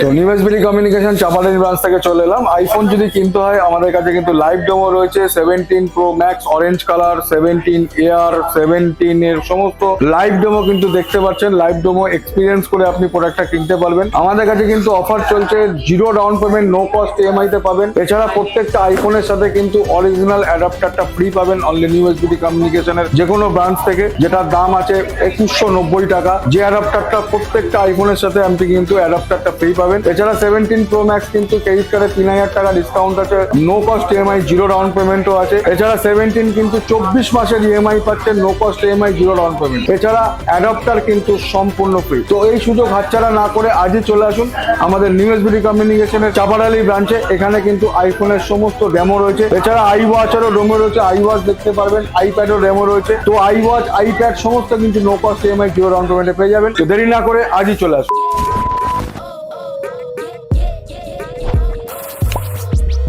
তো নিউএসবিডি communication Chapadali branch থেকে চলে এলাম। আইফোন যদি কিনতে হয় আমাদের কাছে কিন্তু লাইভ ডেমো রয়েছে। 17 pro max orange colour, 17 air, 17 এর সমস্ত লাইভ ডেমো কিন্তু দেখতে পাচ্ছেন। লাইভ ডেমো এক্সপিরিয়েন্স করে আপনি প্রোডাক্টটা কিনতে পারবেন। আমাদের কাছে কিন্তু অফার চলছে, zero down payment, no cost EMI তে পাবেন। এছাড়া প্রত্যেকটা আইফোনের সাথে কিন্তু অরিজিনাল অ্যাডাপ্টারটা ফ্রি পাবেন অনলি নিউএসবিডি কমিউনিকেশনের যে কোনো ব্রাঞ্চ থেকে, যেটার দাম আছে 2190 টাকা। যে অ্যাডাপ্টারটা প্রত্যেকটা আইফোনের সাথে আপনি কিন্তু অ্যাডাপ্টারটা ফ্রি পাবেন। এছাড়া 17 প্রো ম্যাক্স কিন্তু ক্রেডিট কার্ডে 3000 টাকা ডিসকাউন্ট আছে, no cost EMI, zero down পেমেন্টও আছে। এছাড়া 17 কিন্তু 24 মাসের ইএমআই পাচ্ছেন, no cost EMI, zero down payment. এছাড়া অ্যাডাপ্টার কিন্তু সম্পূর্ণ ফ্রি। তো এই সুযোগ হাতছাড়া না করে আজই চলে আসুন আমাদের নিউএসবিডি কমিউনিকেশনের চাপাডালি ব্রাঞ্চে। এখানে কিন্তু আইফোনের সমস্ত ডেমো রয়েছে। এছাড়া আইওয়াচেরও ডেমো রয়েছে, আইওয়াচ দেখতে পারবেন, আইপ্যাডও ডেমো রয়েছে। তো আইওয়াচ, আইপ্যাড সমস্ত কিন্তু no cost EMI, zero down পেমেন্টে পেয়ে যাবেন। তো দেরি না করে আজই চলে আসুন।